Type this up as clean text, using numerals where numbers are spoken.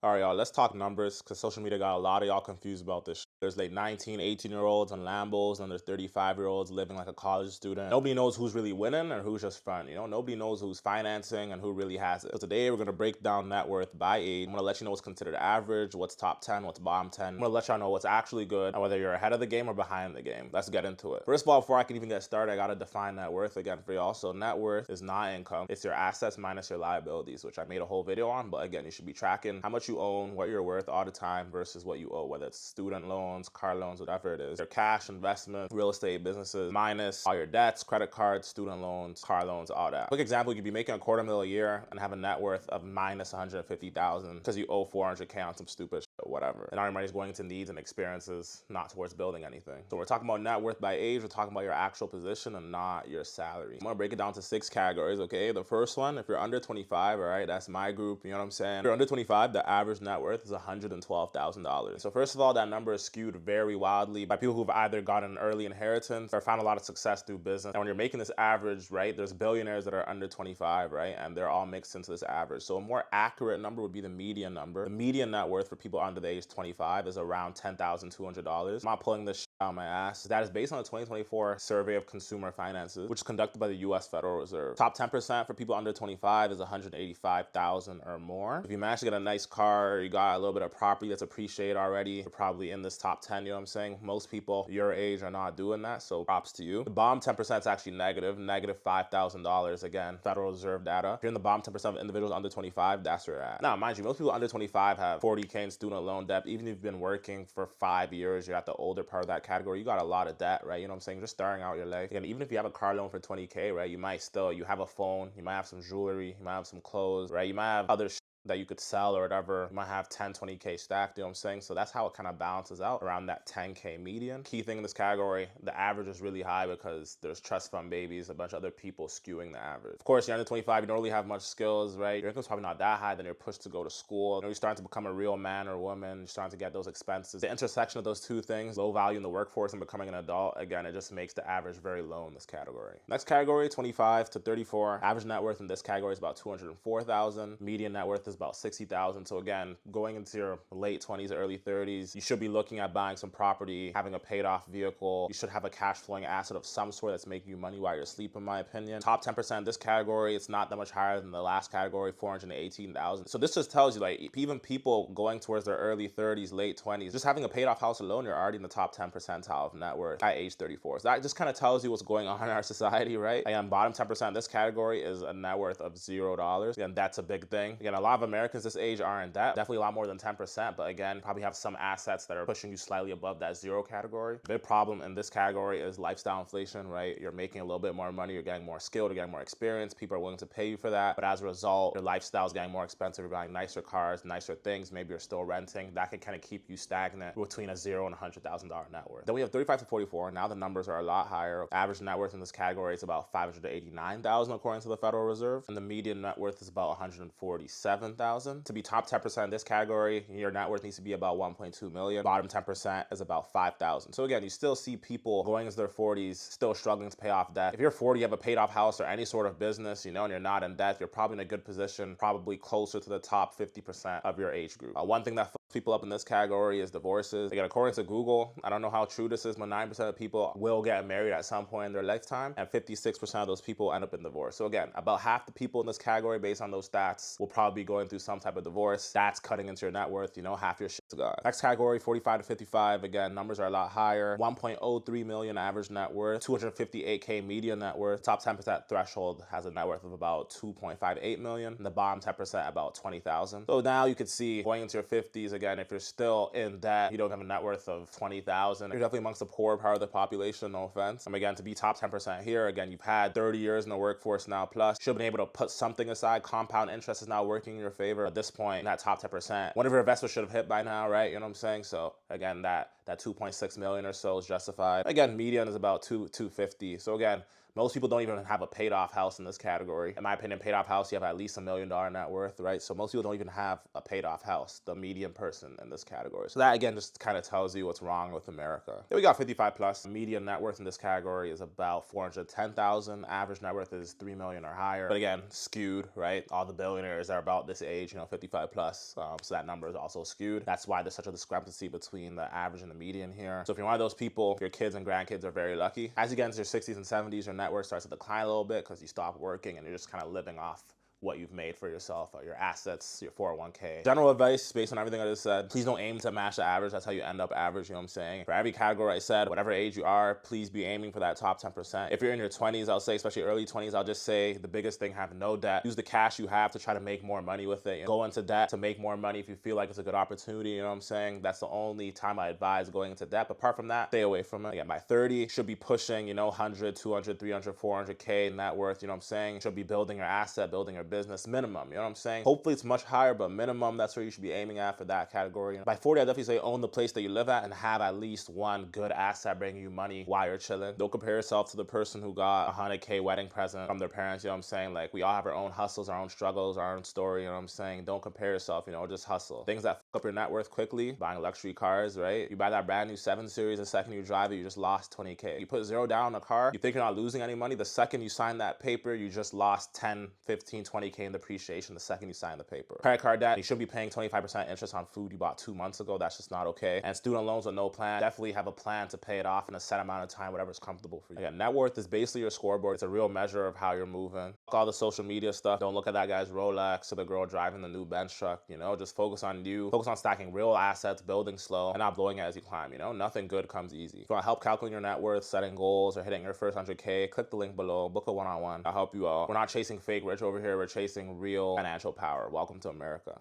All right, y'all, let's talk numbers because social media got a lot of y'all confused about this. There's like 19, 18-year-olds on Lambos, and there's 35-year-olds living like a college student. Nobody knows who's really winning or who's just fun. Nobody knows who's financing and who really has it. So today we're going to break down net worth by age. I'm going to let you know what's considered average, what's top 10, what's bottom 10. I'm going to let y'all know what's actually good and whether you're ahead of the game or behind the game. Let's get into it. First of all, before I can even get started, I got to define net worth again for y'all. So net worth is not income. It's your assets minus your liabilities, which I made a whole video on. But again, you should be tracking how much you own, what you're worth all the time versus what you owe, whether it's student loans, car loans, whatever it is. Your cash, investment, real estate, businesses, minus all your debts, credit cards, student loans, car loans, all that. Quick example, you could be making $250,000 a year and have a net worth of minus 150,000 because you owe 400K on some stupid shit, whatever. And all your money is going to needs and experiences, not towards building anything. So we're talking about net worth by age, we're talking about your actual position and not your salary. I'm gonna break it down to 6 categories, okay? The first one, if you're under 25, all right, that's my group, you know what I'm saying? If you're under 25, the average net worth is $112,000. So first of all, that number is skewed very wildly by people who've either gotten an early inheritance or found a lot of success through business. And when you're making this average, right, there's billionaires that are under 25, right? And they're all mixed into this average. So a more accurate number would be the median number. The median net worth for people under the age 25 is around $10,200. I'm not pulling this shit out of my ass. That is based on a 2024 survey of consumer finances, which is conducted by the US Federal Reserve. Top 10% for people under 25 is $185,000 or more. If you manage to get a nice car, you got a little bit of property that's appreciated already, you're probably in this top 10, you know what I'm saying? Most people your age are not doing that, so props to you. The bottom 10% is actually negative $5,000. Again, Federal Reserve data. If you're in the bottom 10% of individuals under 25, that's where you're at. Now, mind you, most people under 25 have 40K in student loan debt. Even if you've been working for 5 years, you're at the older part of that category, you got a lot of debt, right? You know what I'm saying? Just starting out your life. Again, even if you have a car loan for 20K, right? You have a phone, you might have some jewelry, you might have some clothes, right? You might have other that you could sell or whatever. You might have 10, 20K stacked, you know what I'm saying? So that's how it kind of balances out around that 10K median. Key thing in this category, the average is really high because there's trust fund babies, a bunch of other people skewing the average. Of course, you're under 25, you don't really have much skills, right? Your income's probably not that high, then you're pushed to go to school. You're starting to become a real man or woman, you're starting to get those expenses. The intersection of those two things, low value in the workforce and becoming an adult, again, it just makes the average very low in this category. Next category, 25 to 34. Average net worth in this category is about 204,000. Median net worth is about 60,000. So again, going into your late 20s, early 30s, you should be looking at buying some property, having a paid off vehicle. You should have a cash flowing asset of some sort that's making you money while you're asleep, in my opinion. Top 10% in this category, it's not that much higher than the last category, 418,000. So this just tells you, like, even people going towards their early 30s, late 20s, just having a paid off house alone, you're already in the top 10 percentile of net worth at age 34. So that just kind of tells you what's going on in our society, right? Again, bottom 10% of this category is a net worth of $0. Again, that's a big thing. Again, a lot of Americans this age are in debt, definitely a lot more than 10%, but again, probably have some assets that are pushing you slightly above that zero category. The big problem in this category is lifestyle inflation, right? You're making a little bit more money, you're getting more skilled, you're getting more experience, people are willing to pay you for that, but as a result, your lifestyle is getting more expensive, you're buying nicer cars, nicer things, maybe you're still renting. That can kind of keep you stagnant between a $0 and $100,000 net worth. Then we have 35 to 44. Now the numbers are a lot higher. Average net worth in this category is about 589,000 according to the Federal Reserve, and the median net worth is about 147,000. To be top 10% in this category, your net worth needs to be about 1.2 million. Bottom 10% is about 5,000. So again, you still see people going into their 40s still struggling to pay off debt. If you're 40, you have a paid off house or any sort of business, and you're not in debt, you're probably in a good position, probably closer to the top 50% of your age group. One thing that fucks people up in this category is divorces. Again, according to Google, I don't know how true this is, but 9% of people will get married at some point in their lifetime, and 56% of those people end up in divorce. So again, about half the people in this category, based on those stats, will probably be going through some type of divorce. That's cutting into your net worth, half your shit's gone. Next category, 45 to 55. Again, numbers are a lot higher. 1.03 million average net worth, 258K median net worth. Top 10% threshold has a net worth of about 2.58 million. And the bottom 10% about 20,000. So now you could see going into your 50s, again, if you're still in debt, you don't have a net worth of 20,000, you're definitely amongst the poor part of the population, no offense. And again, to be top 10% here, again, you've had 30 years in the workforce now, plus you should have been able to put something aside. Compound interest is now working in your favor. At this point, that top 10%, one of your investors should have hit by now, right? You know what I'm saying? So again, that 2.6 million or so is justified. Again, median is about 250. So again, Most people don't even have a paid off house in this category. In my opinion, paid off house, you have at least $1 million net worth, right? So most people don't even have a paid off house, the median person in this category. So that again just kind of tells you what's wrong with America. Then we got 55 plus. Median net worth in this category is about 410,000. Average net worth is 3 million or higher. But again, skewed, right? All the billionaires are about this age, 55 plus. So that number is also skewed. That's why there's such a discrepancy between the average and the median here. So if you're one of those people, your kids and grandkids are very lucky. As you get into your 60s and 70s, your net worth starts to decline a little bit because you stop working and you're just kind of living off what you've made for yourself, your assets, your 401k. General advice based on everything I just said, please don't aim to match the average. That's how you end up average, you know what I'm saying? For every category I said, whatever age you are, please be aiming for that top 10%. If you're in your 20s, I'll say, especially early 20s, I'll just say the biggest thing, have no debt. Use the cash you have to try to make more money with it. Go into debt to make more money if you feel like it's a good opportunity, you know what I'm saying? That's the only time I advise going into debt. But apart from that, stay away from it. Again, by 30, should be pushing, 100, 200, 300, 400K net worth, you know what I'm saying? Should be building your asset, building your business, minimum. You know what I'm saying? Hopefully it's much higher, but minimum, that's where you should be aiming at for that category. By 40, I definitely say own the place that you live at and have at least one good asset bringing you money while you're chilling. Don't compare yourself to the person who got a 100K wedding present from their parents, you know what I'm saying? Like, we all have our own hustles, our own struggles, our own story, you know what I'm saying? Don't compare yourself, just hustle. Things that fuck up your net worth quickly, buying luxury cars, right? You buy that brand new 7 Series, the second you drive it, you just lost 20K. You put $0 down on a car, you think you're not losing any money, the second you sign that paper, you just lost 10, 15, 20K in depreciation the second you sign the paper. Credit card debt, you should be paying 25% interest on food you bought 2 months ago. That's just not okay. And student loans with no plan, definitely have a plan to pay it off in a set amount of time, whatever's comfortable for you. Again, net worth is basically your scoreboard. It's a real measure of how you're moving. Fuck all the social media stuff. Don't look at that guy's Rolex or the girl driving the new Benz truck, just focus on you. Focus on stacking real assets, building slow, and not blowing it as you climb, Nothing good comes easy. If you want help calculating your net worth, setting goals, or hitting your first 100K, click the link below, book a one-on-one. I'll help you out. We're not chasing fake rich over here. We're chasing real financial power. Welcome to America.